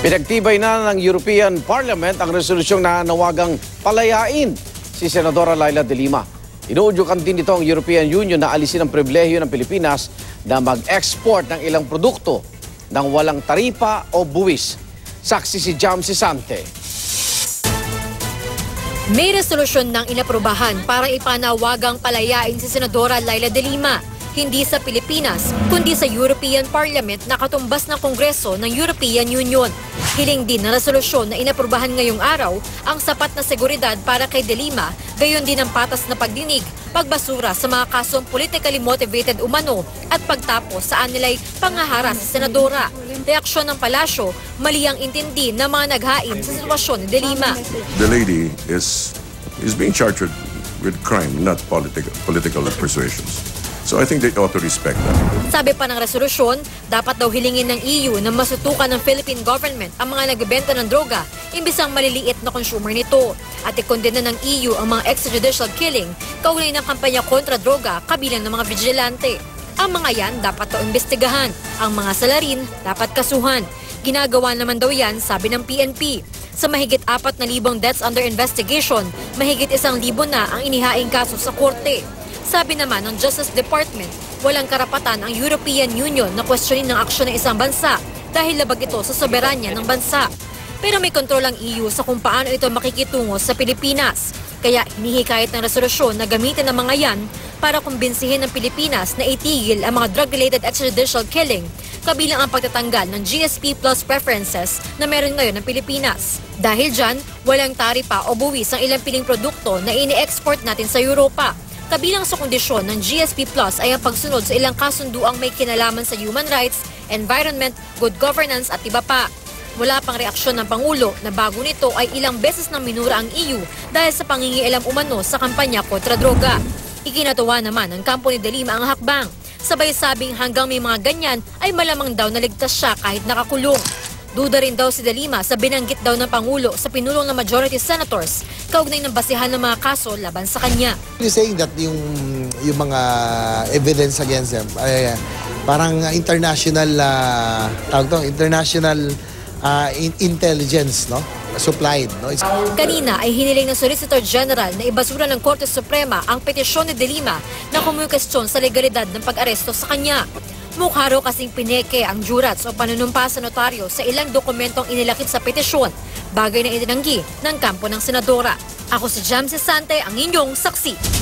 Pinagtibay na ng European Parliament ang resolusyong nanawagang palayain si Senadora Leila de Lima. Inuudyukan din nito ang European Union na alisin ang pribilehyo ng Pilipinas na mag-export ng ilang produkto ng walang taripa o buwis. Saksi si Jam Sisante. May resolusyon ng inaprubahan para ipanawagang palayain si Senadora Leila de Lima. Hindi sa Pilipinas, kundi sa European Parliament na katumbas ng Kongreso ng European Union. Hiling din na resolusyon na inaprubahan ngayong araw ang sapat na seguridad para kay de Lima, gayon din ang patas na pagdinig, pagbasura sa mga kasong politically motivated umano at pagtapos sa anilay pangaharas sa senadora. Reaksyon ng palasyo, mali ang intindi ng mga naghain sa sitwasyon ni de Lima. The lady is being charged with crime, not political persuasions. So I think they ought to respect that. Sabi pa ng resolusyon, dapat daw hilingin ng EU na masutukan ng Philippine government ang mga nagbebenta ng droga imbis ang maliliit na consumer nito. At ikondena ng EU ang mga extrajudicial killing kaugnay ng kampanya kontra droga kabilang ng mga vigilante. Ang mga yan dapat daw imbestigahan. Ang mga salarin dapat kasuhan. Ginagawa naman daw yan, sabi ng PNP. Sa mahigit 4,000 deaths under investigation, mahigit 1,000 na ang inihaing kaso sa korte. Sabi naman ng Justice Department, walang karapatan ang European Union na questionin ng aksyon ng isang bansa dahil labag ito sa soberanya ng bansa. Pero may kontrol ang EU sa kung paano ito makikitungo sa Pilipinas. Kaya hinihikayat ng resolusyon na gamitin ang mga yan para kumbinsihin ng Pilipinas na itigil ang mga drug-related extrajudicial killing, kabilang ang pagtatanggal ng GSP Plus preferences na meron ngayon ng Pilipinas. Dahil dyan, walang taripa o buwis ang ilang piling produkto na ini-export natin sa Europa. Kabilang sa kondisyon ng GSP Plus ay ang pagsunod sa ilang kasunduang may kinalaman sa human rights, environment, good governance at iba pa. Wala pang reaksyon ng Pangulo na bago nito ay ilang beses nang minura ang EU dahil sa pangingialam umano sa kampanya kontra droga. Ikinatuwa naman ng kampo ni de Lima ang hakbang. Sabay sabing hanggang may mga ganyan ay malamang daw naligtas siya kahit nakakulong. Duda rin daw si de Lima sa binanggit daw ng Pangulo sa pinulong ng majority senators kaugnay ng basihan ng mga kaso laban sa kanya. You're saying that yung mga evidence against them ay parang international intelligence, no? Supplied, no? Kanina ay hiniling ng Solicitor General na ibasura ng Korte Suprema ang petisyon ni de Lima na kumukestyon sa legalidad ng pag-aresto sa kanya. Mukha raw kasing pineke ang jurats o panunumpa sa notaryo sa ilang dokumentong inilakip sa petisyon, bagay na itinanggi ng kampo ng senadora. Ako si Jam Sisante, ang inyong saksi.